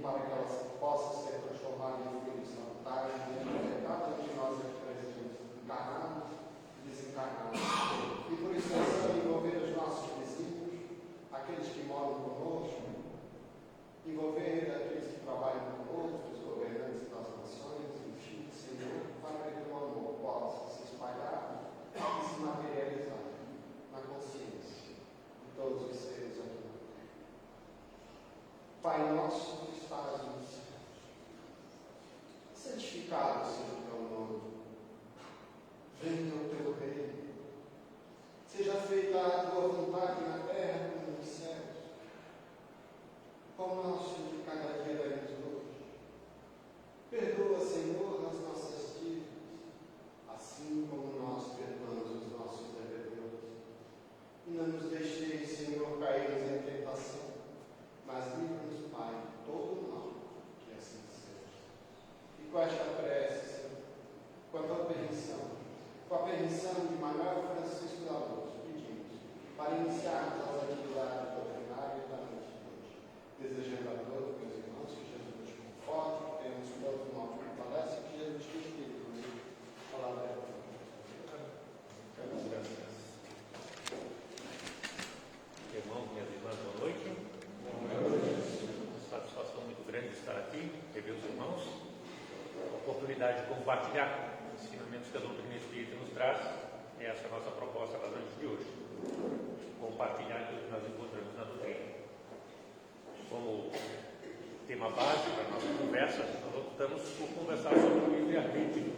para que elas possam ser transformadas em filhos salutares, cada um de nós é presente, encarnados e desencarnados. E por extensão, envolver os nossos vizinhos, aqueles que moram conosco, envolver aqueles que trabalham conosco, os governantes das nações, enfim, Senhor, para que o amor possa se espalhar e se materializar na consciência de todos os seres aqui. Pai nosso que estás nos céus, santificado seja o teu nome, venha o teu reino, seja feita a tua vontade na terra como nos céus. Pão nosso de cada dia dai-nos hoje. Perdoa, Senhor, as nossas dívidas, assim como nós perdoamos os nossos devedores. E não nos deixeis, Senhor, cairmos em tentação, mas livra-nos, Pai, de todo mal, que assim seja. E com esta prece, Senhor, com a permissão de Manuel Francisco da Luz, pedimos para iniciarmos as atividades doutrinárias da noite de hoje, desejando a todos, meus irmãos, que Jesus nos conforte, que tenhamos todos uma fortaleza, que Jesus te espírito nos palavra. Irmãos, minhas irmãs, boa noite. Satisfação muito grande estar aqui, rever os irmãos. Oportunidade de compartilhar ensinamentos que a doutrina espírita nos traz. Essa é a nossa proposta da noite de hoje. Compartilhar aquilo que nós encontramos na doutrina. Como tema base para a nossa conversa, nós optamos por conversar sobre o livre-arbítrio.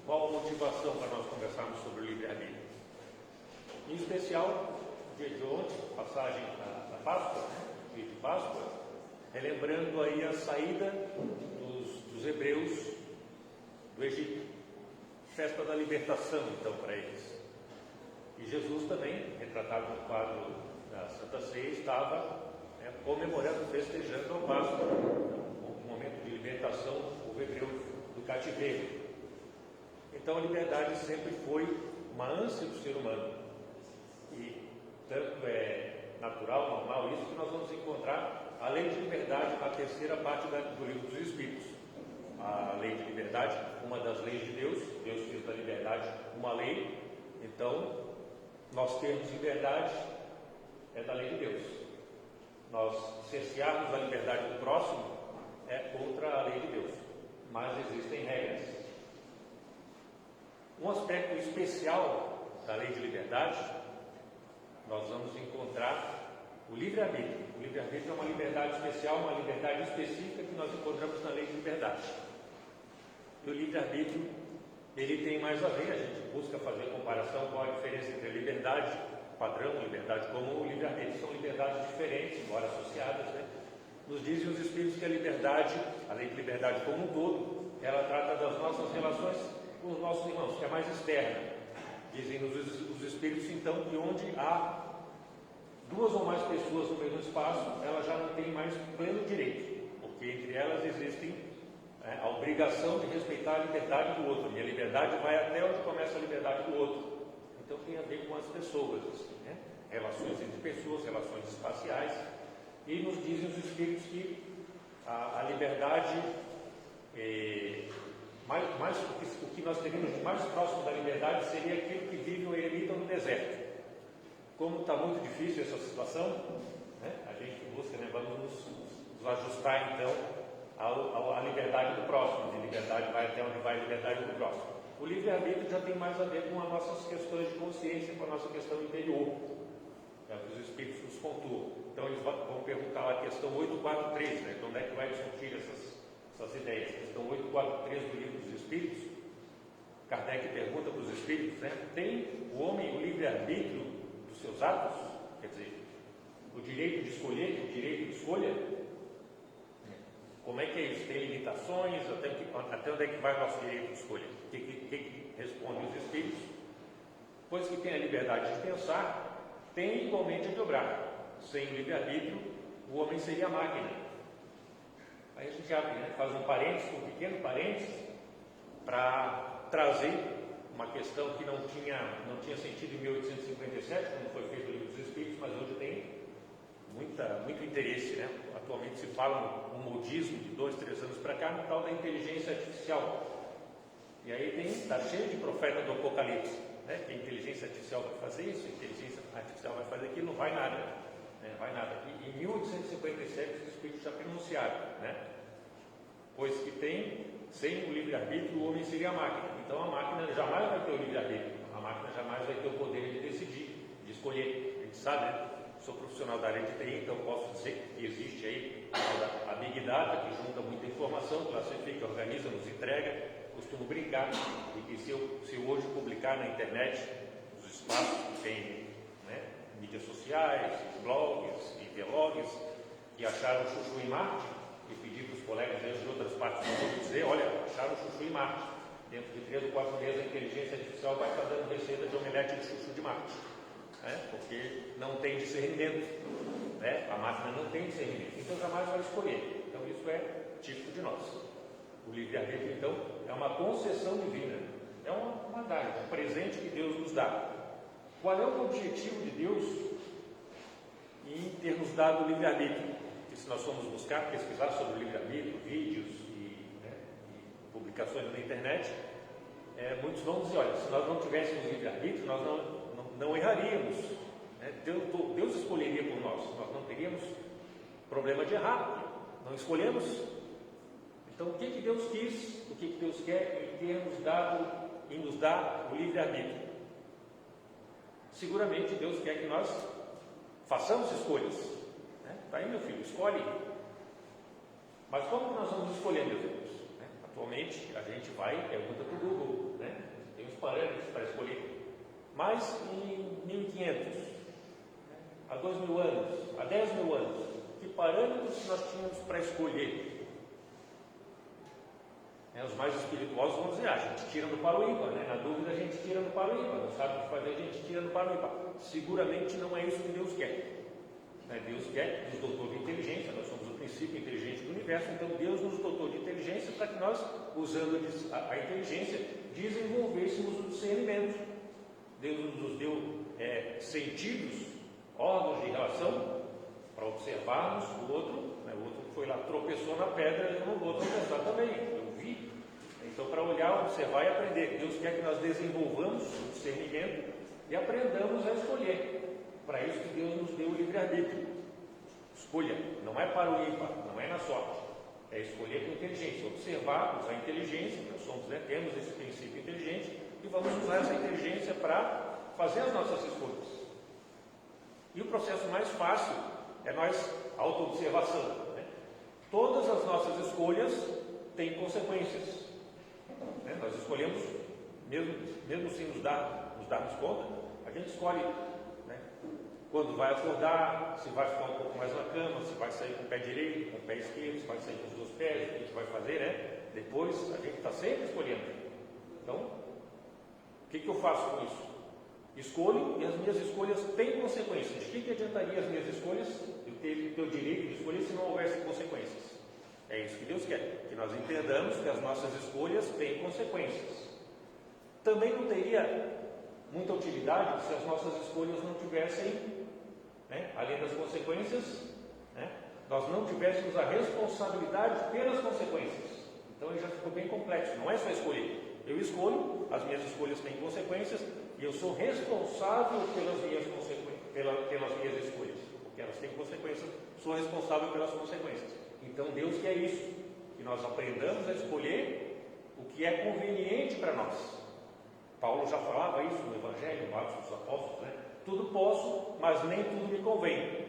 Qual a motivação para nós conversarmos sobre o livre-arbítrio? Em especial, dia de ontem, passagem da Páscoa, dia de Páscoa, relembrando aí a saída dos hebreus do Egito, festa da libertação, então, para eles. E Jesus também, retratado no quadro da Santa Ceia, estava comemorando, festejando a Páscoa, um momento de libertação do povo hebreu do cativeiro. Então, a liberdade sempre foi uma ânsia do ser humano. E tanto é natural, normal, isso que nós vamos encontrar a lei de liberdade na terceira parte do livro dos Espíritos. A lei de liberdade, uma das leis de Deus, Deus fez da liberdade uma lei, então nós termos liberdade é da lei de Deus. Nós cercearmos a liberdade do próximo é contra a lei de Deus, mas existem regras. Um aspecto especial da lei de liberdade, nós vamos encontrar o livre-arbítrio. O livre-arbítrio é uma liberdade especial, uma liberdade específica que nós encontramos na lei de liberdade. E o livre-arbítrio, ele tem mais a ver, a gente busca fazer comparação com a diferença entre a liberdade padrão, liberdade comum e o livre-arbítrio. São liberdades diferentes, embora associadas, né? Nos dizem os Espíritos que a liberdade, a lei de liberdade como um todo, ela trata das nossas relações com os nossos irmãos, que é mais externa. Dizem-nos os Espíritos, então, que onde há duas ou mais pessoas no mesmo espaço, elas já não têm mais pleno direito, porque entre elas existem a obrigação de respeitar a liberdade do outro, e a liberdade vai até onde começa a liberdade do outro. Então tem a ver com as pessoas, assim, né? Relações entre pessoas, relações espaciais, e nos dizem os Espíritos que a liberdade, o que nós teríamos de mais próximo da liberdade seria aquilo que vive um eremita no deserto. Como está muito difícil essa situação, né? A gente busca, né? Vamos nos ajustar então à liberdade do próximo. A liberdade vai até onde vai a liberdade do próximo. O livre-arbítrio já tem mais a ver com as nossas questões de consciência, com a nossa questão interior, é o que os Espíritos nos pontuam. Então eles vão perguntar a questão 843, né? De onde é que vai discutir essas ideias. Questão 843 do livro dos Espíritos, Kardec pergunta para os Espíritos, né? Tem o homem o livre-arbítrio dos seus atos? Quer dizer, o direito de escolher, o direito de escolha? Como é que é isso? Tem limitações? Até onde é que vai o nosso direito de escolha? O que respondem os Espíritos? Pois que tem a liberdade de pensar, tem igualmente a de obrar. Sem o livre-arbítrio, o homem seria a máquina. Aí a gente abre, né? Faz um parênteses, um pequeno parênteses, para trazer uma questão que não tinha sentido em 1857, quando foi feito o Livro dos Espíritos, mas hoje tem. muito interesse, né? Atualmente se fala no modismo de 2, 3 anos para cá, no tal da inteligência artificial. E aí está cheio de profeta do Apocalipse, né? Que a inteligência artificial vai fazer isso, a inteligência artificial vai fazer aquilo, não vai nada, né? Vai nada. E em 1857 os Espíritos já pronunciaram, né? Pois que sem o livre-arbítrio o homem seria a máquina. Então a máquina jamais vai ter o livre-arbítrio, a máquina jamais vai ter o poder de decidir, de escolher. A gente sabe, né? Sou profissional da área de TI, então posso dizer que existe aí a Big Data, que junta muita informação, classifica, organiza, nos entrega. Costumo brincar de que se eu hoje publicar na internet os espaços que tem, né, mídias sociais, blogs e vlogs, que acharam chuchu em Marte, e pedir para os colegas de outras partes do mundo dizer, olha, acharam chuchu em Marte. Dentro de 3 ou 4 meses a inteligência artificial vai estar dando receita de omelete de chuchu de Marte. Porque não tem discernimento, né? A máquina não tem discernimento, então jamais vai escolher. Então isso é típico de nós. O livre-arbítrio, então, é uma concessão divina, é uma dádiva, um presente que Deus nos dá. Qual é o objetivo de Deus em ter nos dado o livre-arbítrio? E se nós formos buscar, pesquisar sobre o livre-arbítrio, vídeos e publicações na internet, muitos vão dizer, olha, se nós não tivéssemos livre-arbítrio, nós não erraríamos, né? Deus escolheria por nós não teríamos problema de errar, não escolhemos. Então o que Deus quis, o que Deus quer em nos dar o livre-arbítrio? Seguramente Deus quer que nós façamos escolhas, né? Tá aí, meu filho, escolhe. Mas como nós vamos escolher, meus irmãos? Atualmente a gente pergunta para o Google, né? Tem os parâmetros para escolher. Mas em 1500, há 2000 anos, há 10.000 anos, que parâmetros nós tínhamos para escolher? Os mais espirituosos vão dizer, a gente tira no par o ímpar, né? Na dúvida a gente tira no par o ímpar, não sabe o que fazer, a gente tira no par o ímpar. Seguramente não é isso que Deus quer. Deus quer nos dotou de inteligência, nós somos o princípio inteligente do universo, então Deus nos dotou de inteligência para que nós, usando a inteligência, desenvolvêssemos o discernimento. Deus nos deu sentidos, órgãos de relação, para observarmos o outro, né? O outro foi lá, tropeçou na pedra, eu não vou tropeçar também, eu vi. Então, para olhar, observar e aprender, Deus quer que nós desenvolvamos o discernimento e aprendamos a escolher. Para isso que Deus nos deu o livre-arbítrio. Escolha, não é para o ímpar, não é na sorte, é escolher com inteligência, observarmos a inteligência, nós somos, temos esse princípio inteligente, e vamos usar essa inteligência para fazer as nossas escolhas. E o processo mais fácil é a auto-observação, né? Todas as nossas escolhas têm consequências, né? Nós escolhemos, mesmo sem nos darmos conta, a gente escolhe, né? Quando vai acordar, se vai ficar um pouco mais na cama, se vai sair com o pé direito, com o pé esquerdo, se vai sair com os 2 pés, o que a gente vai fazer, né? Depois a gente está sempre escolhendo. Então, o que eu faço com isso? Escolho e as minhas escolhas têm consequências. De que adiantaria as minhas escolhas? Eu ter o direito de escolher se não houvesse consequências. É isso que Deus quer, que nós entendamos que as nossas escolhas têm consequências. Também não teria muita utilidade se as nossas escolhas não tivessem, né, além das consequências, né, nós não tivéssemos a responsabilidade pelas consequências. Então ele já ficou bem complexo, não é só escolher. Eu escolho, as minhas escolhas têm consequências e eu sou responsável pelas minhas escolhas, porque elas têm consequências, sou responsável pelas consequências. Então Deus quer isso, que nós aprendamos a escolher o que é conveniente para nós. Paulo já falava isso no Evangelho, no Atos dos Apóstolos, né? Tudo posso, mas nem tudo me convém.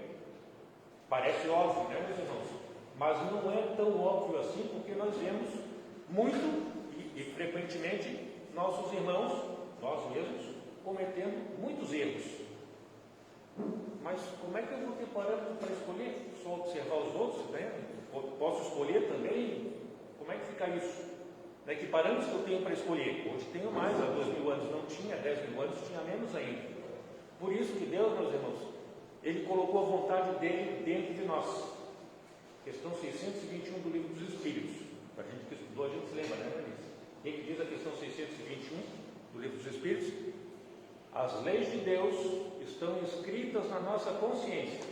Parece óbvio, né, meus irmãos? Mas não é tão óbvio assim, porque nós vemos muito e frequentemente nossos irmãos, nós mesmos, cometendo muitos erros. Mas como é que eu vou ter parâmetro para escolher? Só observar os outros, né? Posso escolher também? Como é que fica isso? Que parâmetros que eu tenho para escolher? Hoje tenho mais, há 2.000 anos não tinha, 10.000 anos tinha menos ainda. Por isso que Deus, meus irmãos, Ele colocou a vontade dele dentro de nós. Questão 621 do Livro dos Espíritos. Para a gente que estudou, a gente se lembra, né, Denise? O que diz a questão 621 do Livro dos Espíritos? As leis de Deus estão escritas na nossa consciência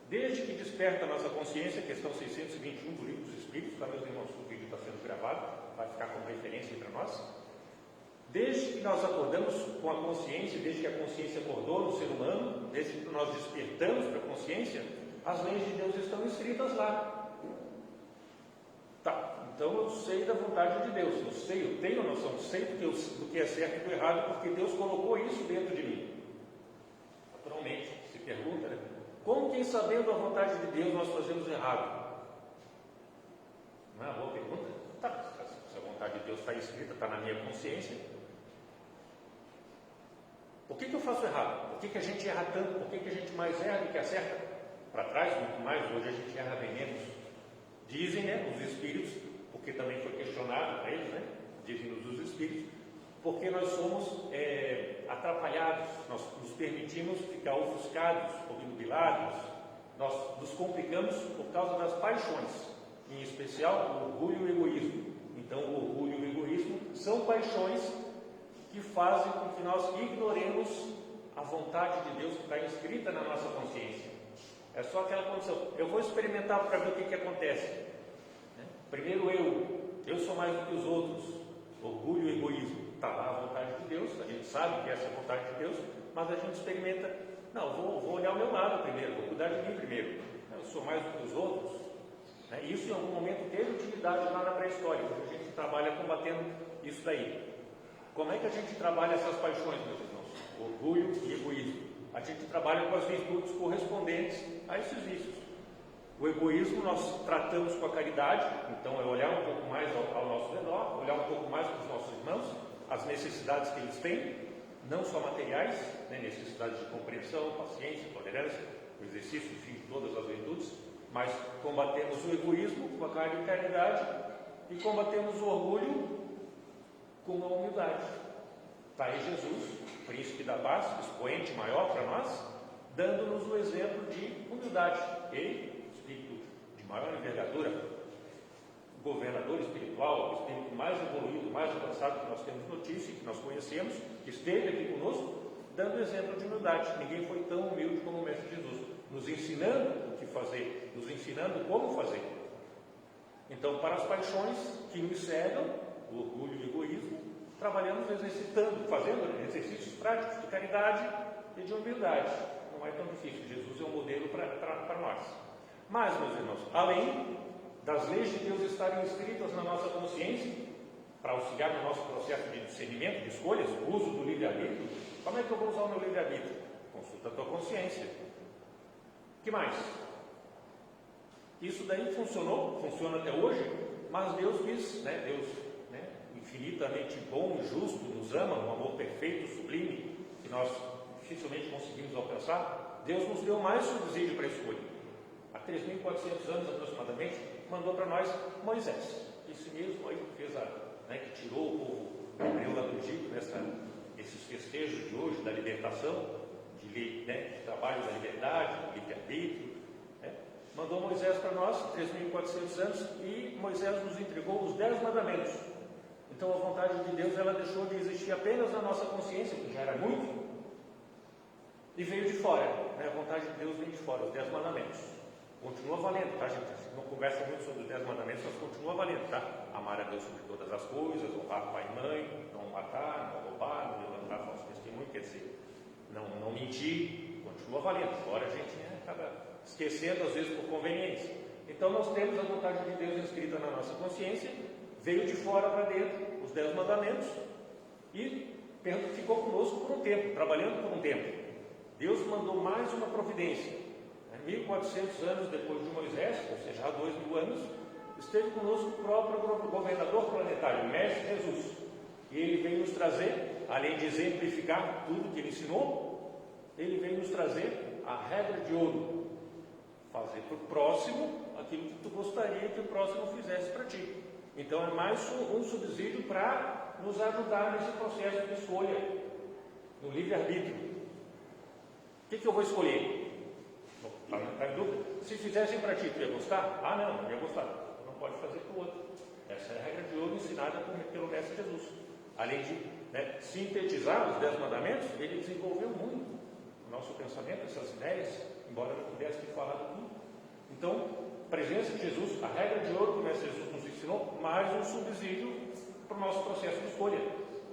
Desde que desperta a nossa consciência, questão 621 do Livro dos Espíritos, talvez o irmão, o vídeo está sendo gravado, vai ficar como referência para nós. Desde que nós acordamos com a consciência, desde que a consciência acordou no ser humano, desde que nós despertamos para a consciência, as leis de Deus estão escritas lá. Tá, então eu sei da vontade de Deus, eu tenho noção, sei do que é certo e do errado, porque Deus colocou isso dentro de mim. Naturalmente, se pergunta, né? Como que, sabendo a vontade de Deus, nós fazemos errado? Não é uma boa pergunta? Tá, se a vontade de Deus está escrita, está na minha consciência. Por que eu faço errado? Por que a gente erra tanto? Por que a gente mais erra do que acerta? Para trás, muito mais, hoje a gente erra bem menos. Dizem, né, os espíritos, porque também foi questionado para eles, né? Dizem-nos os espíritos, porque nós somos atrapalhados, nós nos permitimos ficar ofuscados, obnubilados, nós nos complicamos por causa das paixões, em especial o orgulho e o egoísmo. Então, o orgulho e o egoísmo são paixões que fazem com que nós ignoremos a vontade de Deus que está inscrita na nossa consciência. É só aquela condição. Eu vou experimentar para ver o que acontece. Primeiro eu sou mais do que os outros. Orgulho e egoísmo. Está lá a vontade de Deus, a gente sabe que essa é a vontade de Deus, mas a gente experimenta. Não, vou olhar o meu lado primeiro, vou cuidar de mim primeiro. Eu sou mais do que os outros. Isso em algum momento teve utilidade lá na pré-história, a gente trabalha combatendo isso daí. Como é que a gente trabalha essas paixões, meus irmãos? Orgulho e egoísmo. A gente trabalha com as virtudes correspondentes a esses vícios. O egoísmo nós tratamos com a caridade, então é olhar um pouco mais ao nosso redor, olhar um pouco mais para os nossos irmãos, as necessidades que eles têm, não só materiais, né, necessidades de compreensão, paciência, tolerância, o exercício, enfim, de todas as virtudes, mas combatemos o egoísmo com a caridade e combatemos o orgulho com a humildade. Está aí Jesus, príncipe da paz, expoente maior para nós, dando-nos o exemplo de humildade. Ele, espírito de maior envergadura, governador espiritual, o espírito mais evoluído, mais avançado que nós temos notícia, que nós conhecemos, que esteve aqui conosco, dando exemplo de humildade. Ninguém foi tão humilde como o Mestre Jesus, nos ensinando o que fazer, nos ensinando como fazer. Então, para as paixões que nos cegam, o orgulho e o egoísmo, trabalhamos exercitando, fazendo exercícios práticos de caridade e de humildade. Não é tão difícil, Jesus é um modelo para nós. Mas, meus irmãos, além das leis de Deus estarem escritas na nossa consciência, para auxiliar no nosso processo de discernimento, de escolhas, o uso do livre-arbítrio, como é que eu vou usar o meu livre-arbítrio? Consulta a tua consciência. O que mais? Isso daí funciona até hoje, mas Deus quis, Deus, infinitamente bom e justo, nos ama, um amor perfeito, sublime, que nós dificilmente conseguimos alcançar. Deus nos deu mais subsídio para a escolha. Há 3.400 anos aproximadamente, mandou para nós Moisés, esse mesmo aí que fez que tirou o povo hebreu lá do Egito, esses festejos de hoje da libertação, de trabalho da liberdade, do livre-arbítrio. Mandou Moisés para nós, 3.400 anos, e Moisés nos entregou os 10 mandamentos. Então a vontade de Deus, ela deixou de existir apenas na nossa consciência, que já era muito, e veio de fora. A vontade de Deus vem de fora, os 10 mandamentos. Continua valendo, tá, gente? A gente não conversa muito sobre os 10 mandamentos, mas continua valendo, tá? Amar a Deus sobre todas as coisas, honrar pai e mãe, não matar, não roubar, não levantar falso testemunho, quer dizer, não mentir, continua valendo. Agora a gente acaba esquecendo, às vezes, por conveniência. Então nós temos a vontade de Deus escrita na nossa consciência, veio de fora para dentro, os 10 mandamentos, e ficou conosco por um tempo, trabalhando por um tempo. Deus mandou mais uma providência. 1.400 anos depois de Moisés, ou seja, há 2.000 anos, esteve conosco o próprio governador planetário, o Mestre Jesus. E ele veio nos trazer, além de exemplificar tudo que ele ensinou, ele veio nos trazer a regra de ouro. Fazer para o próximo aquilo que tu gostaria que o próximo fizesse para ti. Então é mais um subsídio para nos ajudar nesse processo de escolha, no livre-arbítrio. O que eu vou escolher? Está em dúvida? Se fizessem para ti, tu ia gostar? Ah, não ia gostar. Não pode fazer para o outro. Essa é a regra de ouro ensinada pelo Mestre Jesus. Além de sintetizar os 10 mandamentos, ele desenvolveu muito o nosso pensamento, essas ideias, em embora não pudesse ter falado tudo. Então, a presença de Jesus, a regra de ouro que o Mestre Jesus nos ensinou, mais um subsídio para o nosso processo de escolha,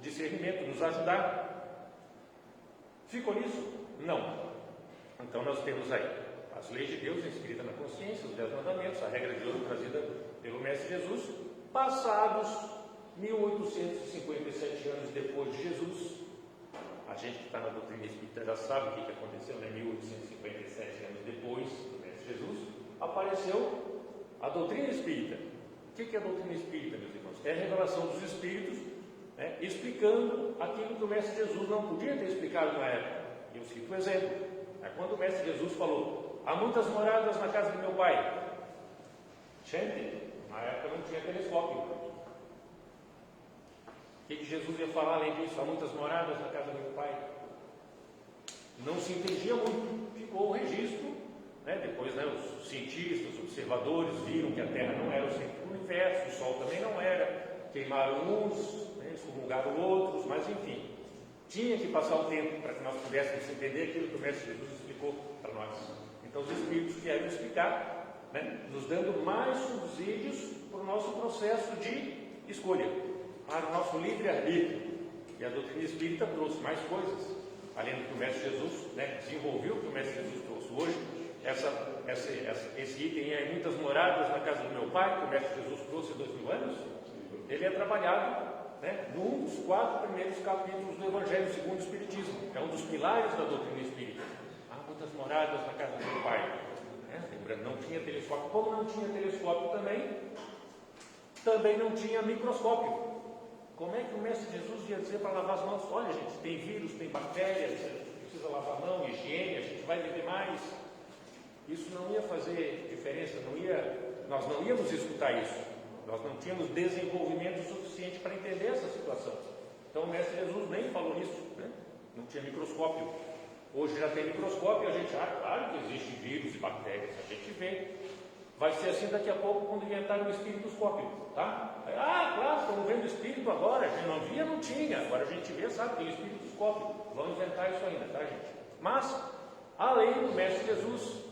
discernimento, nos ajudar. Ficou nisso? Não. Então nós temos aí as leis de Deus inscritas na consciência, os 10 mandamentos, a regra de ouro trazida pelo Mestre Jesus, passados 1857 anos depois de Jesus. A gente que está na doutrina espírita já sabe o que aconteceu, né? 1857 anos depois do Mestre Jesus, apareceu a doutrina espírita. O que é a doutrina espírita, meus irmãos? É a revelação dos Espíritos, né, explicando aquilo que o Mestre Jesus não podia ter explicado na época. E eu cito um exemplo. Quando o Mestre Jesus falou: há muitas moradas na casa de meu pai. Gente, na época não tinha telescópio. O que Jesus ia falar além disso? Há muitas moradas na casa de meu pai. Não se entendia muito. Ficou o registro, né? Depois, né, os cientistas, os observadores viram que a Terra não era o centro do universo, o Sol também não era. Queimaram uns, né, excomungaram outros, mas enfim, tinha que passar o tempo para que nós pudéssemos entender aquilo que o Mestre Jesus explicou para nós. Então os Espíritos vieram explicar, né, nos dando mais subsídios para o nosso processo de escolha, para o nosso livre-arbítrio. E a doutrina espírita trouxe mais coisas, além do que o Mestre Jesus, né, desenvolveu, o que o Mestre Jesus trouxe hoje. Esse item aí, muitas moradas na casa do meu pai, que o Mestre Jesus trouxe há 2000 anos, ele é trabalhado, né, num dos 4 primeiros capítulos do Evangelho segundo o Espiritismo. É um dos pilares da doutrina espírita. Há muitas moradas na casa do meu pai. Lembrando, não tinha telescópio. Como não tinha telescópio também não tinha microscópio. Como é que o Mestre Jesus ia dizer para lavar as mãos? Olha, gente, tem vírus, tem bactérias, precisa lavar a mão, higiene, a gente vai viver mais. Isso não ia fazer diferença, nós não íamos escutar isso. Nós não tínhamos desenvolvimento suficiente para entender essa situação. Então o Mestre Jesus nem falou nisso, né? Não tinha microscópio. Hoje já tem microscópio e a gente, claro que existe vírus e bactérias, a gente vê. Vai ser assim daqui a pouco quando inventarem o espiritoscópio, tá? Claro, estamos vendo espírito agora, a gente não via, não tinha. Agora a gente vê, sabe, tem o espiritoscópio. Vamos inventar isso ainda, tá, gente? Mas, além do Mestre Jesus,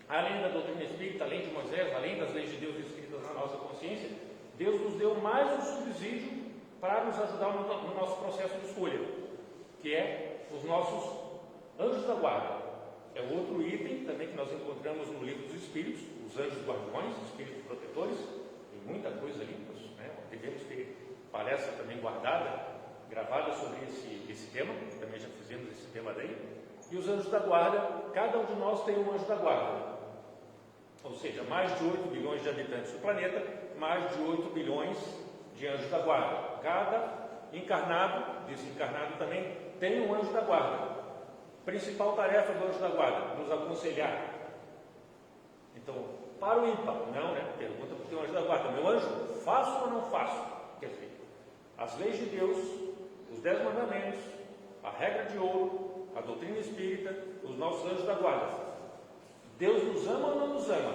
além da doutrina espírita, além de Moisés, além das leis de Deus escritas na nossa consciência, Deus nos deu mais um subsídio para nos ajudar no nosso processo de escolha, que é os nossos anjos da guarda. É outro item também que nós encontramos no livro dos Espíritos, os anjos guardiões, os espíritos protetores. Tem muita coisa ali, né? Devemos ter palestra também guardada, gravada sobre esse tema, também já fizemos esse tema daí. E os anjos da guarda, cada um de nós tem um anjo da guarda. Ou seja, mais de 8 bilhões de habitantes do planeta, mais de 8 bilhões de anjos da guarda. Cada encarnado, desencarnado também, tem um anjo da guarda. Principal tarefa do anjo da guarda, nos aconselhar. Então, para o ímpar, não, né? Pergunta para o teu anjo da guarda: meu anjo, faço ou não faço? Quer dizer, as leis de Deus, os 10 mandamentos, a regra de ouro, a doutrina espírita, os nossos anjos da guarda. Deus nos ama ou não nos ama?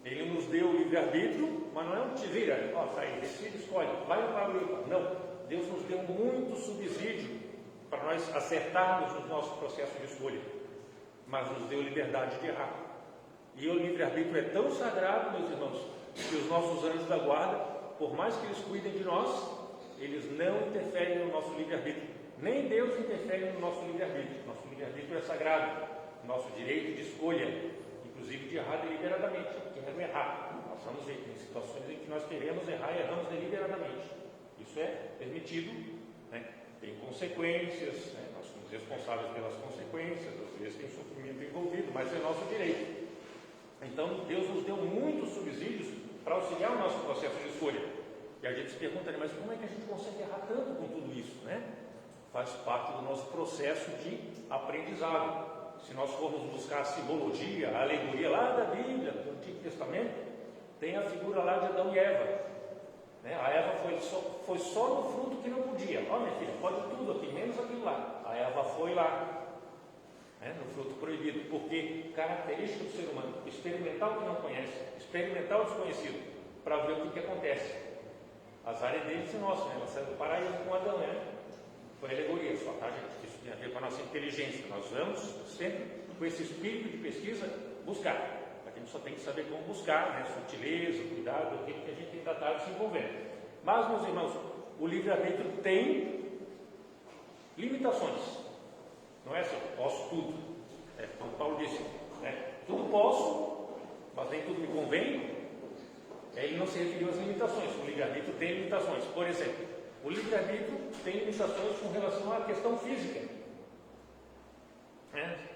Ele nos deu o livre-arbítrio, mas não é um te vira, tá aí, decide, escolhe, vai para o ímpar. Não, Deus nos deu muito subsídio para nós acertarmos o nosso processo de escolha, mas nos deu liberdade de errar. E o livre-arbítrio é tão sagrado, meus irmãos, que os nossos anjos da guarda, por mais que eles cuidem de nós, eles não interferem no nosso livre-arbítrio. Nem Deus interfere no nosso livre-arbítrio. Nosso livre-arbítrio é sagrado, nosso direito de escolha, inclusive de errar deliberadamente. Eu quero errar. Nós vamos ver, tem situações em que nós queremos errar e erramos deliberadamente. Isso é permitido, né? Tem consequências, né? Nós somos responsáveis pelas consequências, às vezes tem sofrimento envolvido, mas é nosso direito. Então Deus nos deu muitos subsídios para auxiliar o nosso processo de escolha. E a gente se pergunta, mas como é que a gente consegue errar tanto com tudo isso, né? Faz parte do nosso processo de aprendizado. Se nós formos buscar a simbologia, a alegoria lá da Bíblia, do Antigo Testamento, tem a figura lá de Adão e Eva. Né? A Eva foi só no fruto que não podia. Minha filha, pode tudo aqui, menos aquilo lá. A Eva foi lá, né? No fruto proibido, porque característica do ser humano, experimentar o que não conhece, experimentar o desconhecido, para ver o que acontece. Azar é deles e nosso, né? Ela saiu do paraíso com Adão, né? Foi alegoria só, tá, gente? Isso tem a ver com a nossa inteligência. Nós vamos sempre com esse espírito de pesquisa, buscar. A gente só tem que saber como buscar, né? Sutileza, cuidado, o que a gente tem tratado de se envolver. Mas, meus irmãos, o livre-arbítrio tem limitações. Não é assim, posso tudo. Como Paulo disse, tudo posso, mas nem tudo me convém. Ele não se referiu às limitações. O livre-arbítrio tem limitações. Por exemplo, o livre-arbítrio tem limitações com relação à questão física.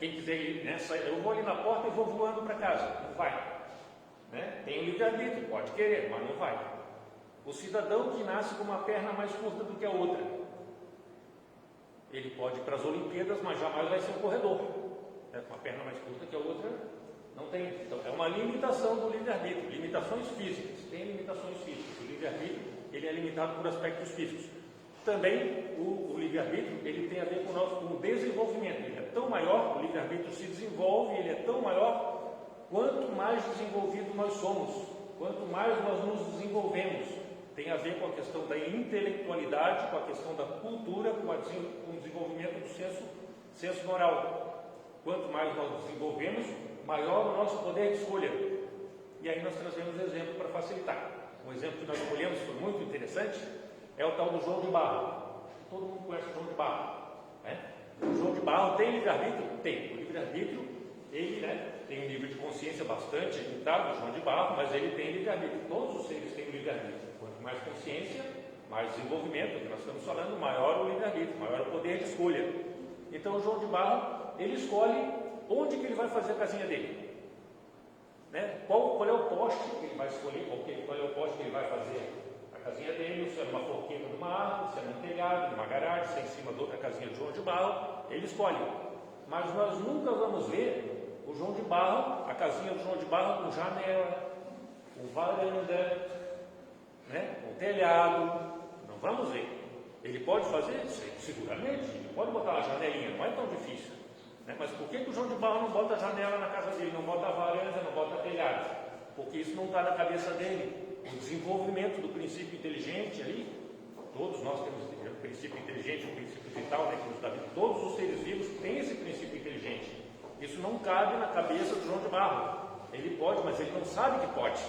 Quem quiser ir, eu vou ali na porta e vou voando para casa. Não vai. Tem o livre-arbítrio, pode querer, mas não vai. O cidadão que nasce com uma perna mais curta do que a outra, ele pode ir para as Olimpíadas, mas jamais vai ser um corredor. Com uma perna mais curta que a outra, não tem. Então, é uma limitação do livre-arbítrio. Limitações físicas. Tem limitações físicas. O livre-arbítrio, ele é limitado por aspectos físicos. Também, o livre-arbítrio, ele tem a ver com o desenvolvimento. Ele é tão maior, o livre-arbítrio se desenvolve, ele é tão maior, quanto mais desenvolvido nós somos, quanto mais nós nos desenvolvemos. Tem a ver com a questão da intelectualidade, com a questão da cultura, com o desenvolvimento do senso moral. Quanto mais nós desenvolvemos, maior o nosso poder de escolha. E aí nós trazemos exemplo para facilitar. Um exemplo que nós escolhemos, foi muito interessante, é o tal do João de Barro. Todo mundo conhece o João de Barro. O João de Barro tem livre-arbítrio? Tem. O livre-arbítrio, ele tem um nível de consciência bastante limitado, o João de Barro, mas ele tem livre-arbítrio. Todos os seres têm livre-arbítrio. Quanto mais consciência, mais desenvolvimento, que nós estamos falando, maior o livre-arbítrio, maior o poder de escolha. Então o João de Barro, ele escolhe onde que ele vai fazer a casinha dele. Qual é o poste que ele vai escolher, qual é o poste que ele vai fazer a casinha dele, se é numa forqueta de uma árvore, se é num telhado, numa garagem, se é em cima de outra casinha de João de Barro, ele escolhe. Mas nós nunca vamos ver o João de Barro, a casinha do João de Barro com janela, com varanda, com telhado. Não vamos ver. Ele pode fazer? Seguramente, ele pode botar uma janelinha, não é tão difícil. Mas por que o João de Barro não bota janela na casa dele, não bota varanda, não bota telhado? Porque isso não está na cabeça dele. O desenvolvimento do princípio inteligente ali, todos nós temos o princípio inteligente, o princípio vital, que nos dá vida. Todos os seres vivos têm esse princípio inteligente. Isso não cabe na cabeça do João de Barro. Ele pode, mas ele não sabe que pode.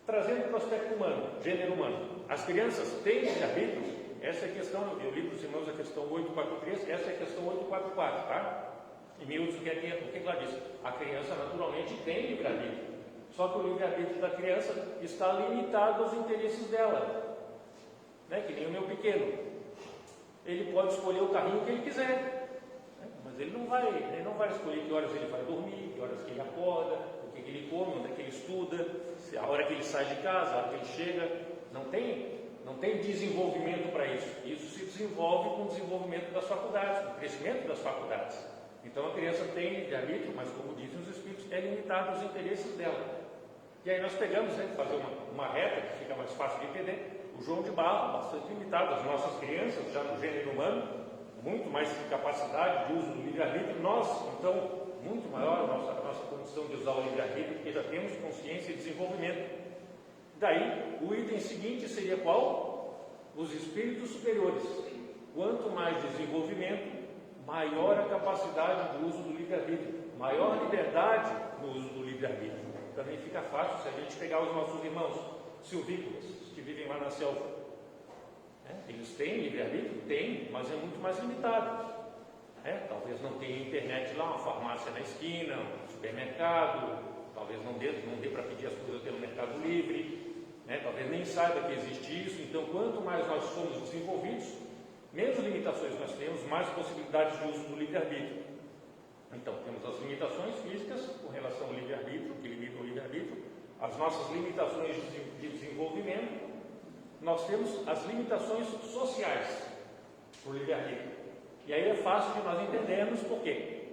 Trazendo para o aspecto humano, gênero humano. As crianças têm livre-arbítrio? Essa é a questão, eu li para os irmãos a questão 843, essa é a questão 844, tá? Em miúdos, o que ela diz? A criança naturalmente tem livre-arbítrio. Só que o livre-arbítrio da criança está limitado aos interesses dela. Que nem o meu pequeno. Ele pode escolher o carrinho que ele quiser. Mas ele não vai escolher que horas ele vai dormir, que horas que ele acorda, o que ele come, onde é que ele estuda, a hora que ele sai de casa, a hora que ele chega. Não tem desenvolvimento para isso. Isso se desenvolve com o desenvolvimento das faculdades, com o crescimento das faculdades. Então a criança tem livre-arbítrio, mas como dizem os Espíritos, é limitado aos interesses dela. E aí nós pegamos, fazer uma reta que fica mais fácil de entender. O João de Barro, bastante limitado, as nossas crianças, já no gênero humano, muito mais capacidade de uso do livre-arbítrio. Nós, então, muito maior a nossa condição de usar o livre-arbítrio, porque já temos consciência e desenvolvimento. Daí, o item seguinte seria qual? Os espíritos superiores. Quanto mais desenvolvimento, maior a capacidade do uso do livre-arbítrio, maior liberdade no uso do livre-arbítrio. Também fica fácil se a gente pegar os nossos irmãos silvícolas, que vivem lá na selva. Eles têm livre-arbítrio? Tem, mas é muito mais limitado. Talvez não tenha internet lá, uma farmácia na esquina, um supermercado, talvez não dê para pedir as coisas pelo Mercado Livre, talvez nem saiba que existe isso. Então, quanto mais nós somos desenvolvidos, menos limitações nós temos, mais possibilidades de uso do livre-arbítrio. Então, temos as limitações físicas com relação ao livre-arbítrio, que limitam o livre-arbítrio, as nossas limitações de desenvolvimento, nós temos as limitações sociais para o livre-arbítrio. E aí é fácil de nós entendermos por quê.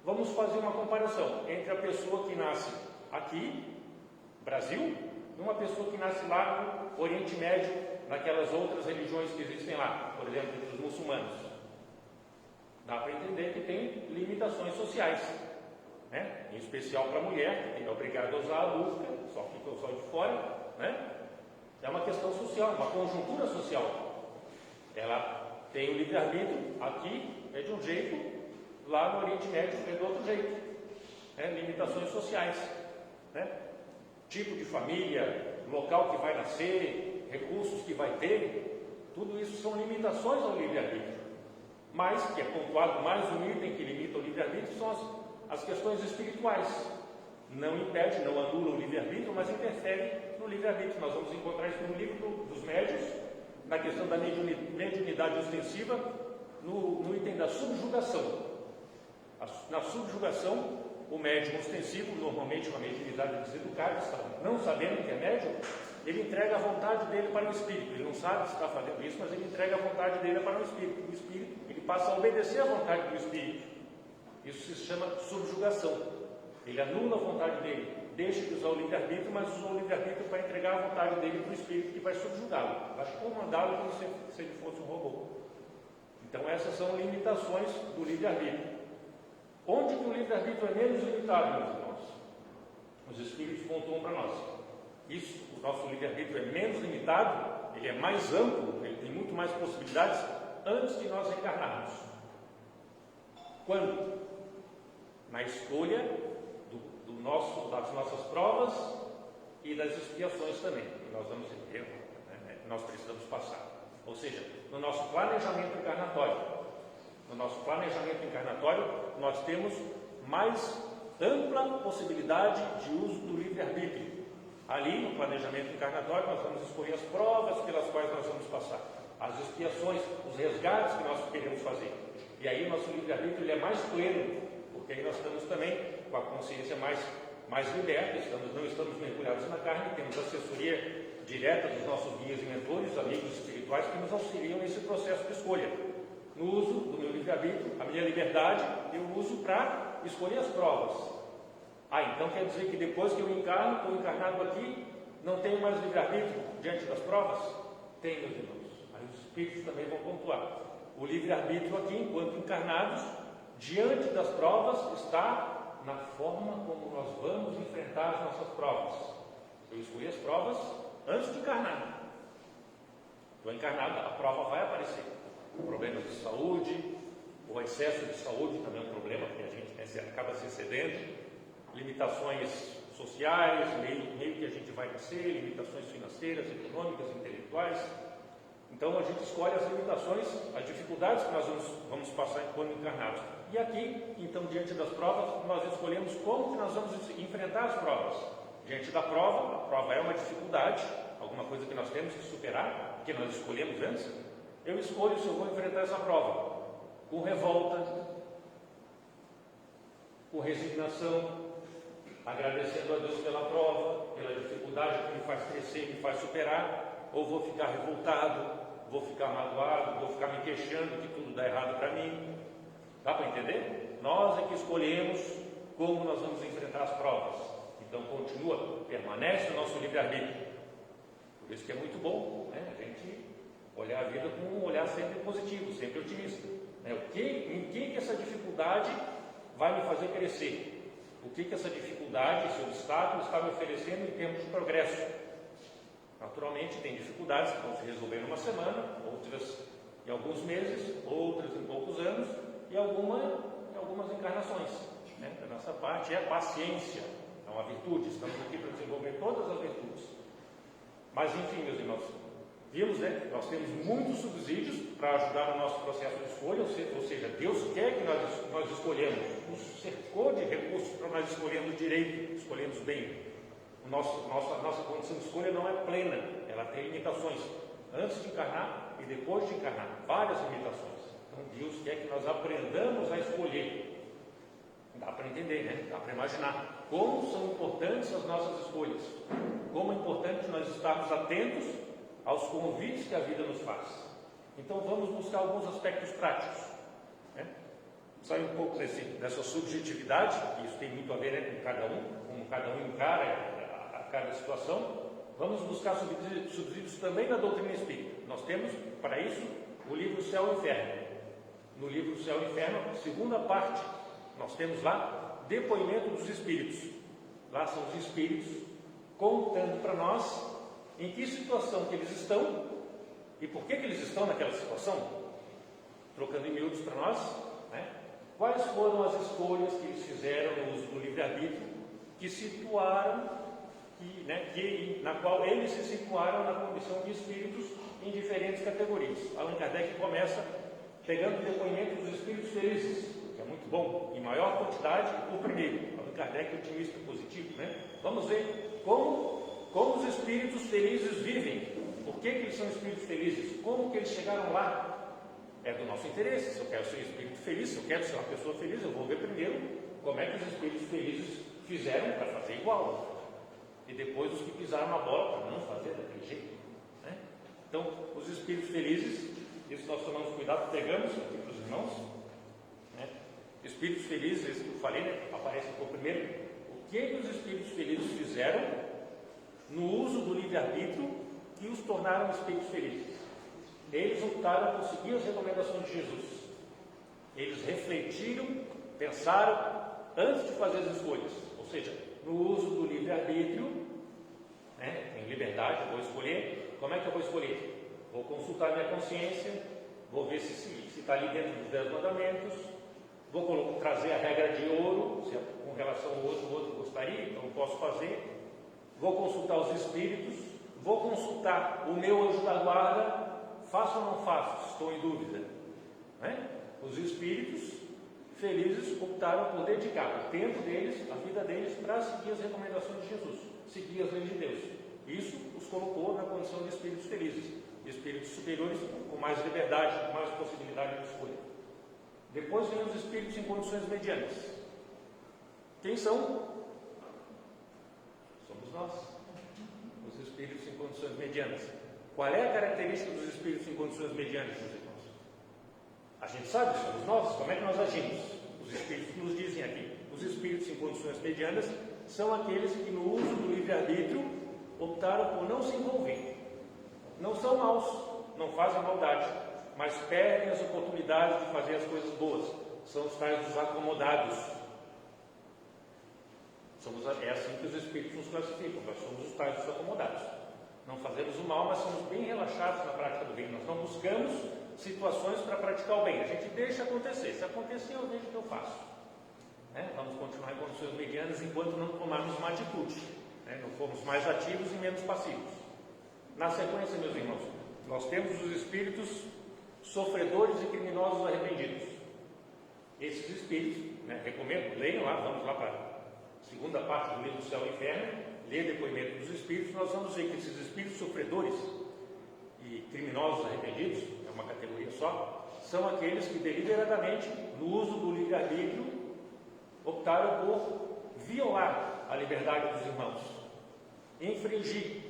Vamos fazer uma comparação entre a pessoa que nasce aqui, Brasil, e uma pessoa que nasce lá no Oriente Médio, naquelas outras religiões que existem lá, por exemplo, entre os muçulmanos. Dá para entender que tem limitações sociais, em especial para a mulher, que é obrigada a usar a burca, só fica o sol de fora, É uma questão social, uma conjuntura social. Ela tem o livre-arbítrio, aqui é de um jeito, Lá no Oriente Médio é do outro jeito, né? Limitações sociais, né? Tipo de família, local que vai nascer, recursos que vai ter, tudo isso são limitações ao livre-arbítrio. Mas, que é pontuado mais um item que limita o livre-arbítrio, são as questões espirituais. Não impede, não anula o livre-arbítrio, mas interfere no livre-arbítrio. Nós vamos encontrar isso no livro dos médiuns, na questão da mediunidade ostensiva, no item da subjugação. Na subjugação, o médium ostensivo, normalmente uma mediunidade deseducada, não sabendo que é médium, ele entrega a vontade dele para o espírito. Ele não sabe se está fazendo isso, mas ele entrega a vontade dele para o espírito. O espírito, ele passa a obedecer a vontade do espírito. Isso se chama subjugação. Ele anula a vontade dele, deixa de usar o livre-arbítrio, mas usa o livre-arbítrio para entregar a vontade dele para o espírito, que vai subjugá-lo, vai comandá-lo como se ele fosse um robô. Então essas são limitações do livre-arbítrio. Onde que o livre-arbítrio é menos limitado, meus irmãos? Os espíritos pontuam para nós. Isso, o nosso livre-arbítrio é menos limitado, ele é mais amplo, ele tem muito mais possibilidades antes de nós encarnarmos. Quando? Na escolha das nossas provas e das expiações também, que nós precisamos passar. Ou seja, no nosso planejamento encarnatório. No nosso planejamento encarnatório, nós temos mais ampla possibilidade de uso do livre-arbítrio. Ali, no planejamento encarnatório, nós vamos escolher as provas pelas quais nós vamos passar, as expiações, os resgates que nós queremos fazer. E aí o nosso livre-arbítrio ele é mais pleno, porque aí nós estamos também com a consciência mais liberta, não estamos mergulhados na carne, temos assessoria direta dos nossos guias e mentores, amigos espirituais, que nos auxiliam nesse processo de escolha. No uso do meu livre-arbítrio, a minha liberdade, eu uso para escolher as provas. Então quer dizer que depois que eu encarno, estou encarnado aqui, não tenho mais livre-arbítrio diante das provas? Tem, meus irmãos. Aí os espíritos também vão pontuar. O livre-arbítrio aqui, enquanto encarnados, diante das provas, está na forma como nós vamos enfrentar as nossas provas. Eu escolhi as provas antes de encarnar. Estou encarnado, a prova vai aparecer. Problemas de saúde, o excesso de saúde também é um problema, porque a gente acaba se excedendo, limitações sociais, meio que a gente vai nascer, limitações financeiras, econômicas, intelectuais. Então a gente escolhe as limitações, as dificuldades que nós vamos passar quando encarnados. E aqui, então, diante das provas, nós escolhemos como que nós vamos enfrentar as provas. Diante da prova, a prova é uma dificuldade, alguma coisa que nós temos que superar, que nós escolhemos antes. Eu escolho se eu vou enfrentar essa prova com revolta, com resignação, agradecendo a Deus pela prova, pela dificuldade que me faz crescer, me faz superar, ou vou ficar revoltado, vou ficar magoado, vou ficar me queixando que tudo dá errado para mim. Dá para entender? Nós é que escolhemos como nós vamos enfrentar as provas. Então continua, permanece o nosso livre-arbítrio. Por isso que é muito bom, né? A gente olhar a vida com um olhar sempre positivo, sempre otimista, né? Em que essa dificuldade vai me fazer crescer? O que essa dificuldade, esse obstáculo está me oferecendo em termos de progresso? Naturalmente tem dificuldades que vão se resolver numa semana, outras em alguns meses, outras em poucos anos e algumas encarnações, né? Da nossa parte é a paciência, é uma virtude, estamos aqui para desenvolver todas as virtudes. Mas enfim, meus irmãos, vimos, né? Nós temos muitos subsídios para ajudar no nosso processo de escolha, ou seja, Deus quer que nós escolhemos, nos cercou de recursos para nós escolhermos direito, escolhermos bem. Nossa condição de escolha não é plena, ela tem limitações, antes de encarnar e depois de encarnar, várias limitações. Então Deus quer que nós aprendamos a escolher. Dá para entender, né? Dá para imaginar como são importantes as nossas escolhas, como é importante nós estarmos atentos aos convites que a vida nos faz. Então vamos buscar alguns aspectos práticos, né? Sair um pouco dessa subjetividade, que isso tem muito a ver, né, com cada um, como cada um encara a cada situação. Vamos buscar subsídios também na doutrina espírita. Nós temos para isso o livro Céu e Inferno. No livro Céu e Inferno, segunda parte, nós temos lá depoimento dos espíritos. Lá são os espíritos contando para nós em que situação que eles estão e por que eles estão naquela situação, trocando em miúdos para nós, né? quais foram as escolhas que eles fizeram no uso do livre-arbítrio que situaram, na qual eles se situaram na condição de espíritos em diferentes categorias. Allan Kardec começa pegando o depoimento dos espíritos felizes, que é muito bom, em maior quantidade, o primeiro. Allan Kardec é otimista positivo, né? Vamos ver como os espíritos felizes vivem. Por que eles são espíritos felizes? Como que eles chegaram lá? É do nosso interesse. Se eu quero ser espírito feliz, se eu quero ser uma pessoa feliz, eu vou ver primeiro como é que os espíritos felizes fizeram para fazer igual. E depois os que pisaram na bola para não fazer daquele jeito, né? Então, os espíritos felizes, isso nós tomamos cuidado, pegamos aqui para os irmãos, né? Espíritos felizes, esse que eu falei, né? Aparece por primeiro. O que os espíritos felizes fizeram no uso do livre-arbítrio que os tornaram espíritos felizes? Eles optaram por seguir as recomendações de Jesus. Eles refletiram, pensaram antes de fazer as escolhas. Ou seja, no uso do livre-arbítrio, né, tem liberdade, vou escolher. Como é que eu vou escolher? Vou consultar minha consciência, vou ver se está ali dentro dos 10 mandamentos, vou trazer a regra de ouro, se com relação ao outro, o outro gostaria, então eu posso fazer. Vou consultar os espíritos, vou consultar o meu anjo da guarda, faço ou não faço? Estou em dúvida, né? Os espíritos felizes optaram por dedicar o tempo deles, a vida deles, para seguir as recomendações de Jesus, seguir as leis de Deus. Isso os colocou na condição de espíritos felizes, espíritos superiores com mais liberdade, com mais possibilidade de escolha. Depois vem os espíritos em condições medianas. Quem são? Somos nós, os espíritos em condições medianas. Qual é a característica dos espíritos em condições medianas, meus irmãos? A gente sabe, somos nós, como é que nós agimos? Os espíritos nos dizem aqui. Os espíritos em condições medianas são aqueles que no uso do livre-arbítrio optaram por não se envolver. Não são maus, não fazem maldade, mas perdem as oportunidades de fazer as coisas boas. São os tais dos acomodados. É assim que os espíritos nos classificam, nós somos os tais dos acomodados. Não fazemos o mal, mas somos bem relaxados na prática do bem. Nós não buscamos situações para praticar o bem. A gente deixa acontecer. Se acontecer, eu vejo o que eu faço. Né? Vamos continuar em condições medianas enquanto não tomarmos uma atitude. Né? Não formos mais ativos e menos passivos. Na sequência, meus irmãos, nós temos os espíritos sofredores e criminosos arrependidos. Esses espíritos, né, recomendo, leiam lá, vamos lá para a segunda parte do livro do Céu e Inferno, ler depoimento dos espíritos, nós vamos ver que esses espíritos sofredores e criminosos arrependidos, é uma categoria só, são aqueles que deliberadamente, no uso do livre-arbítrio, optaram por violar a liberdade dos irmãos, infringir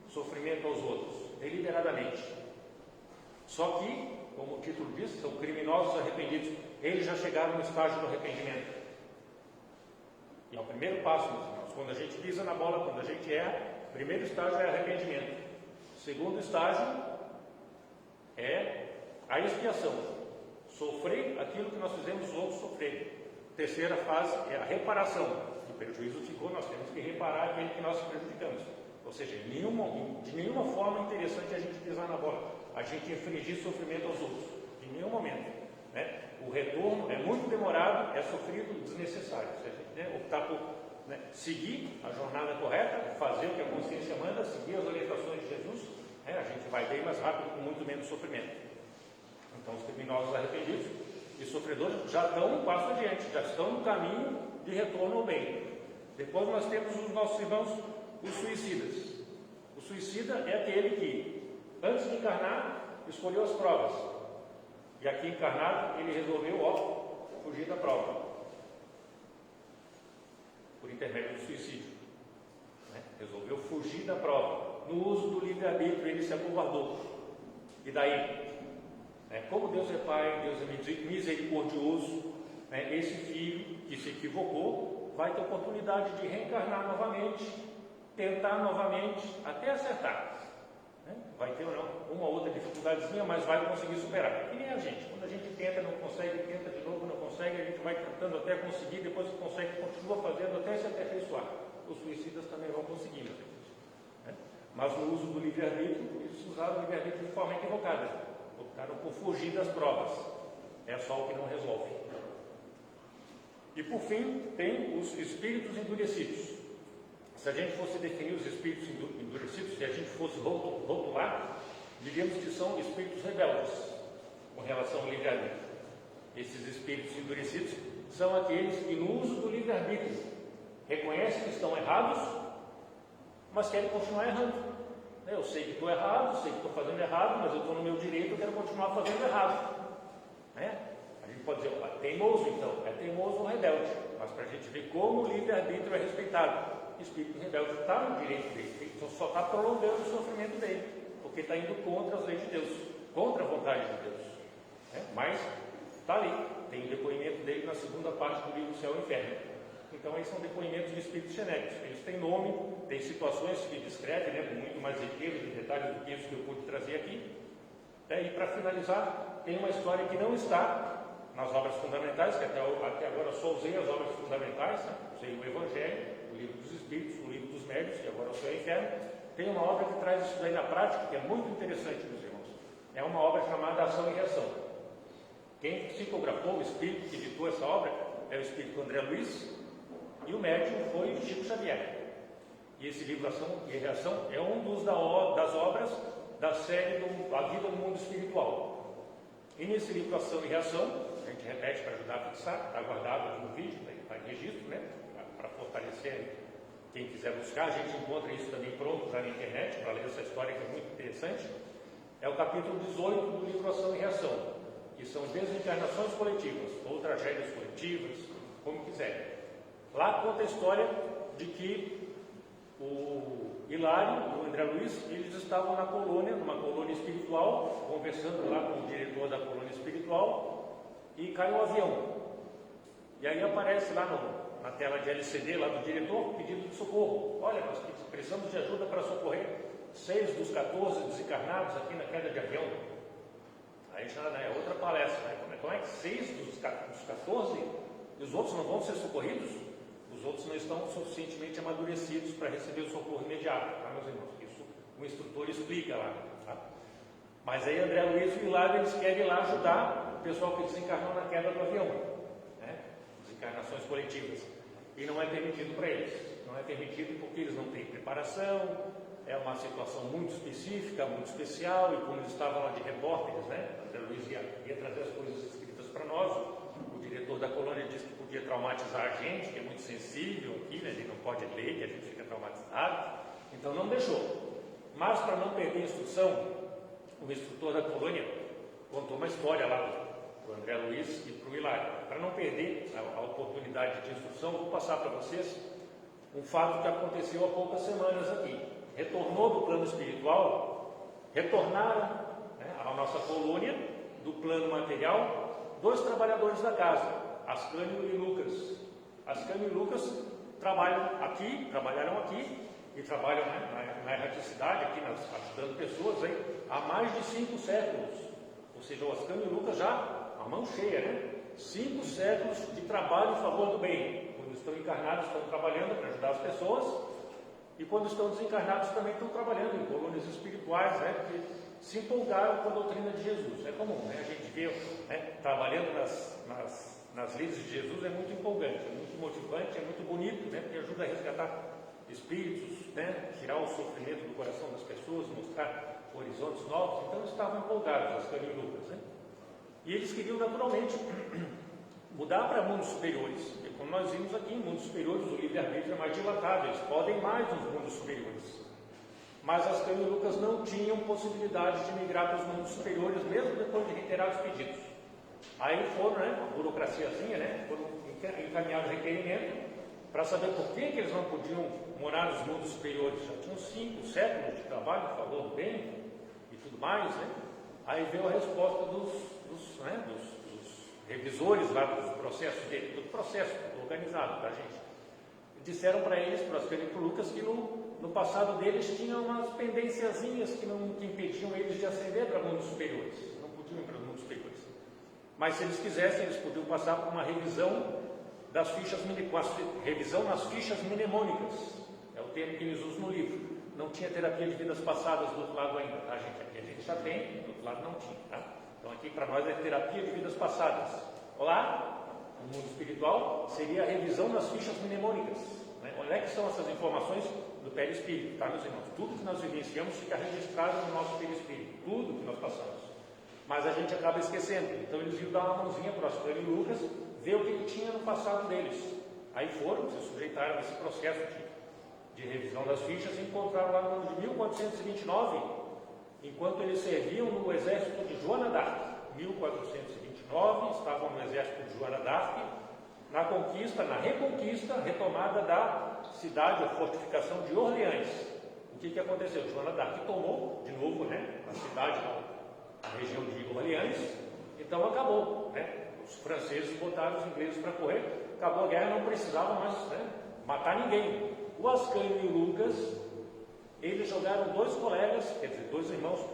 sofrimento aos outros, deliberadamente. Só que, como o título diz, são criminosos arrependidos. Eles já chegaram no estágio do arrependimento. E é o primeiro passo, meus irmãos. Quando a gente pisa na bola, quando a gente erra, o primeiro estágio é arrependimento. O segundo estágio é a expiação. Sofrer aquilo que nós fizemos os outros sofrerem. Terceira fase é a reparação. O prejuízo ficou, nós temos que reparar aquele que nós prejudicamos. Ou seja, de nenhuma forma interessante a gente pisar na bola, a gente infligir sofrimento aos outros. De nenhum momento. Né? O retorno é muito demorado, é sofrido desnecessário. Se a gente optar por seguir a jornada correta, fazer o que a consciência manda, seguir as orientações de Jesus, a gente vai bem mais rápido, com muito menos sofrimento. Então, os criminosos arrependidos e sofredores já estão um passo adiante, já estão no caminho de retorno ao bem. Depois nós temos os nossos irmãos, os suicidas. O suicida é aquele que, antes de encarnar, escolheu as provas. E aqui encarnado, ele resolveu, fugir da prova. Por intermédio do suicídio. Resolveu fugir da prova. No uso do livre-arbítrio, ele se acovardou. E daí? Como Deus é Pai, Deus é misericordioso, esse filho que se equivocou vai ter oportunidade de reencarnar novamente, tentar novamente, até acertar. Vai ter ou não, uma ou outra dificuldadezinha, mas vai conseguir superar. Que nem a gente, quando a gente tenta, não consegue, tenta de novo, não consegue, a gente vai tentando até conseguir, depois que consegue, continua fazendo até se aperfeiçoar. Os suicidas também vão conseguir, meus amigos. Mas no uso do livre-arbítrio, eles usaram o livre-arbítrio de forma equivocada. Optaram por fugir das provas. É só o que não resolve. E por fim, tem os espíritos endurecidos. Se a gente fosse definir os espíritos endurecidos, se a gente fosse rotular, diríamos que são espíritos rebeldes com relação ao livre-arbítrio. Esses espíritos endurecidos são aqueles que, no uso do livre-arbítrio, reconhecem que estão errados, mas querem continuar errando. Eu sei que estou errado, sei que estou fazendo errado, mas eu estou no meu direito, eu quero continuar fazendo errado. A gente pode dizer, teimoso então, é teimoso ou rebelde, mas para a gente ver como o livre-arbítrio é respeitado. O espírito rebelde está no direito dele, então só está prolongando o sofrimento dele, porque está indo contra as leis de Deus, contra a vontade de Deus. Mas está ali, tem o depoimento dele na segunda parte do livro Céu e Inferno. Então, aí são depoimentos de espíritos genéricos. Eles têm nome, têm situações que descrevem, com muito mais riqueza de detalhes do que isso que eu pude trazer aqui. E para finalizar, tem uma história que não está nas obras fundamentais, que até agora só usei as obras fundamentais, usei o Evangelho, o Livro dos Espíritos, o Livro dos Médiuns, e agora o Céu e Inferno. Tem uma obra que traz isso daí na prática, que é muito interessante, meus irmãos. É uma obra chamada Ação e Reação. Quem psicografou, o espírito que editou essa obra, é o espírito André Luiz, e o médium foi Chico Xavier. E esse livro Ação e Reação é um das obras da série A Vida no Mundo Espiritual. E nesse livro Ação e Reação, a gente repete para ajudar a fixar, está guardado aqui no vídeo, está em registro, para fortalecer quem quiser buscar. A gente encontra isso também pronto já na internet, para ler essa história que é muito interessante. É o capítulo 18 do livro Ação e Reação, que são desencarnações coletivas, ou tragédias coletivas, como quiser. Lá conta a história de que o Hilário e o André Luiz, eles estavam na colônia, numa colônia espiritual, conversando lá com o diretor da colônia espiritual, e caiu um avião. E aí aparece lá na tela de LCD lá do diretor, pedido de socorro. Olha, nós precisamos de ajuda para socorrer 6 dos 14 desencarnados aqui na queda de avião. Aí já é outra palestra, Como é que 6 dos 14 e os outros não vão ser socorridos? Os outros não estão suficientemente amadurecidos para receber o socorro imediato, meus irmãos? Isso o instrutor explica lá. Mas aí André Luiz e Hilário, eles querem ir lá ajudar o pessoal que desencarnou na queda do avião, desencarnações coletivas. E não é permitido para eles. Não é permitido porque eles não têm preparação, é uma situação muito específica, muito especial, e como eles estavam lá de repórteres, André Luiz ia trazer as coisas escritas para nós. O diretor da colônia disse que podia traumatizar a gente, que é muito sensível aqui, ele não pode ler, que a gente fica traumatizado, então não deixou. Mas para não perder a instrução, o instrutor da colônia contou uma história lá para o André Luiz e para o Hilário. Para não perder a oportunidade de instrução, vou passar para vocês um fato que aconteceu há poucas semanas aqui. Retornou do plano espiritual, retornaram à nossa colônia do plano material 2 trabalhadores da casa, Ascânio e Lucas. Ascânio e Lucas trabalharam aqui e trabalham na erraticidade, aqui ajudando pessoas há mais de 5 séculos. Ou seja, o Ascânio e Lucas já, a mão cheia, 5 séculos de trabalho em favor do bem. Quando estão encarnados, estão trabalhando para ajudar as pessoas, e quando estão desencarnados também estão trabalhando em colônias espirituais, porque se empolgaram com a doutrina de Jesus. É comum, a gente vê trabalhando nas leis de Jesus, é muito empolgante, é muito motivante, é muito bonito, porque ajuda a resgatar espíritos, tirar o sofrimento do coração das pessoas, mostrar horizontes novos. Então estavam empolgados, Ascânio e Lucas, e eles queriam naturalmente mudar para mundos superiores. E como nós vimos aqui, em mundos superiores o livre-arbítrio é mais dilatado, eles podem mais nos mundos superiores. Mas Ascânio e Lucas não tinham possibilidade de migrar para os mundos superiores, mesmo depois de reiterados pedidos. Aí foram, uma burocraciazinha, foram encaminhados requerimento para saber por que eles não podiam morar nos mundos superiores. Já tinham 5 séculos de trabalho a favor do bem e tudo mais, Aí veio a resposta dos revisores lá dos processos dele, do processo organizado da gente. Disseram para eles, para Ascânio e para Lucas, que no passado deles tinham umas pendênciazinhas que impediam eles de ascender para mundos superiores. Não podiam ir para mundos superiores. Mas se eles quisessem, eles podiam passar por uma revisão das fichas, revisão nas fichas mnemônicas. É o termo que eles usam no livro. Não tinha terapia de vidas passadas do outro lado ainda, gente? Aqui a gente já tem, do outro lado não tinha, Então aqui para nós é terapia de vidas passadas. Olá, no mundo espiritual, seria a revisão das fichas mnemônicas. Né? Onde é que são essas informações do perispírito, tá, meus irmãos? Tudo que nós vivenciamos fica registrado no nosso perispírito, tudo que nós passamos. Mas a gente acaba esquecendo. Então eles iam dar uma mãozinha para o Ascânio e Lucas, ver o que tinha no passado deles. Aí foram, se sujeitaram a esse processo de revisão das fichas e encontraram lá no ano de 1429, enquanto eles serviam no exército de Joana d'Arc. 1429, estavam no exército de Joana d'Arc, na conquista, na reconquista, retomada da cidade, a fortificação de Orleans. O que aconteceu? Joana d'Arc tomou, de novo, né, a cidade, a região de Orleans, então acabou, né? Os franceses botaram os ingleses para correr, acabou a guerra, não precisavam mais, né, matar ninguém. O Ascânio e o Lucas, eles jogaram dois colegas, quer dizer, dois irmãos,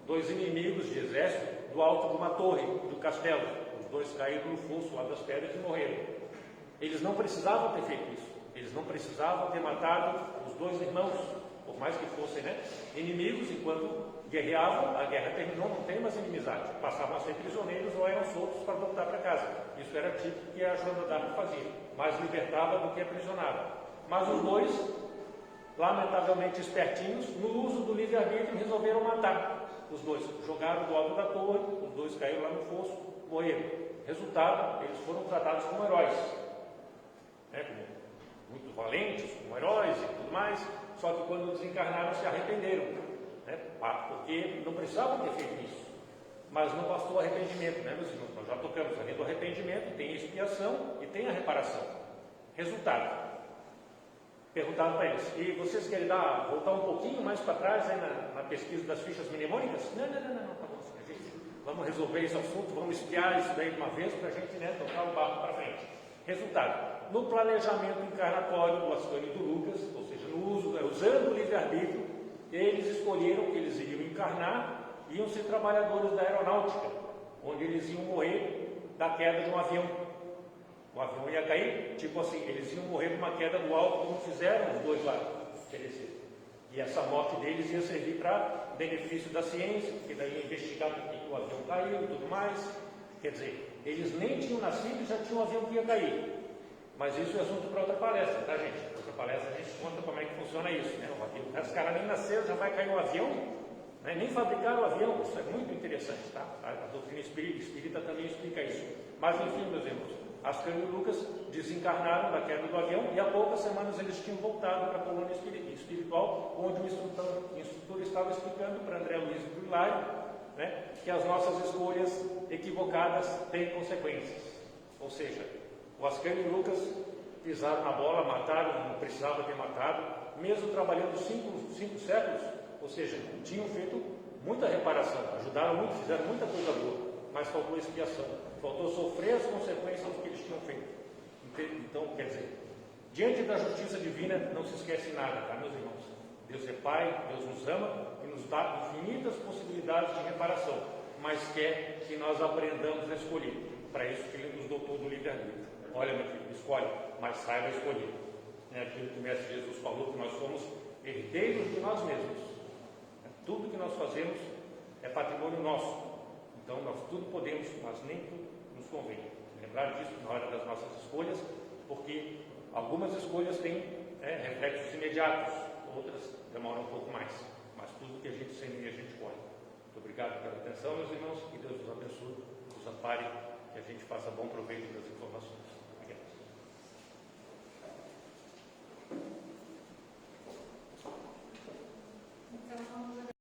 dois inimigos de exército, do alto de uma torre do castelo. Os dois caíram no fosso lá das pedras e morreram. Eles não precisavam ter feito isso. Eles não precisavam ter matado os dois irmãos, por mais que fossem, né, inimigos. Enquanto guerreavam, a guerra terminou, não tem mais inimizade. Passavam a ser prisioneiros ou eram soltos para voltar para casa. Isso era típico que a Joana d'Arc fazia, mais libertava do que aprisionava. Mas os dois, lamentavelmente espertinhos, no uso do livre-arbítrio, resolveram matar os dois. Jogaram do alto da torre, os dois caíram lá no fosso, morreram. Resultado, eles foram tratados como heróis, né, como muito valentes, como heróis e tudo mais, só que quando desencarnaram se arrependeram, né, porque não precisavam ter feito isso. Mas não bastou o arrependimento, né, meus irmãos? Nós já tocamos, além do arrependimento, tem a expiação e tem a reparação. Resultado. Perguntaram para eles, e vocês querem voltar um pouquinho mais para trás aí na pesquisa das fichas mnemônicas? Não, tá bom, vamos resolver esse assunto, vamos espiar isso daí de uma vez para a gente, né, tocar o barco para frente. Resultado, no planejamento encarnatório do Ascânio e do Lucas, ou seja, usando o livre-arbítrio, eles escolheram que eles iriam encarnar, iam ser trabalhadores da aeronáutica, onde eles iam morrer da queda de um avião. O avião ia cair, tipo assim, eles iam morrer de uma queda do alto, como fizeram os dois lá. E essa morte deles ia servir para benefício da ciência, porque daí ia investigar por que o avião caiu e tudo mais. Quer dizer, eles nem tinham nascido e já tinham um avião que ia cair. Mas isso é assunto para outra palestra, tá, gente? Outra palestra a gente conta como é que funciona isso, né? Os caras nem nasceram, já vai cair um avião, né? Nem fabricaram o avião. Isso é muito interessante, tá? A doutrina espírita também explica isso. Mas, enfim, meus irmãos, Ascânio e Lucas desencarnaram da queda do avião e há poucas semanas eles tinham voltado para a colônia espiritual, onde o instrutor estava explicando para André Luiz e para o Hilário, né, que as nossas escolhas equivocadas têm consequências. Ou seja, o Ascânio e Lucas pisaram na bola, mataram, não precisava ter matado, mesmo trabalhando 5 séculos, ou seja, tinham feito muita reparação, ajudaram muito, fizeram muita coisa boa, mas faltou expiação, faltou sofrer as consequências do que eles tinham feito. Então, quer dizer, diante da justiça divina não se esquece nada, tá, meus irmãos? Deus é Pai, Deus nos ama e nos dá infinitas possibilidades de reparação, mas quer que nós aprendamos a escolher. Para isso que Ele nos dotou do livre-arbítrio. Olha, meu filho, escolhe, mas saiba escolher. É aquilo que o Mestre Jesus falou, que nós somos herdeiros de nós mesmos. Tudo que nós fazemos é patrimônio nosso. Então, nós tudo podemos, mas nem tudo nos convém. Lembrar disso na hora das nossas escolhas, porque algumas escolhas têm reflexos imediatos, outras demoram um pouco mais. Mas tudo que a gente semeia, a gente colhe. Muito obrigado pela atenção, meus irmãos. Que Deus nos abençoe, nos ampare, que a gente faça bom proveito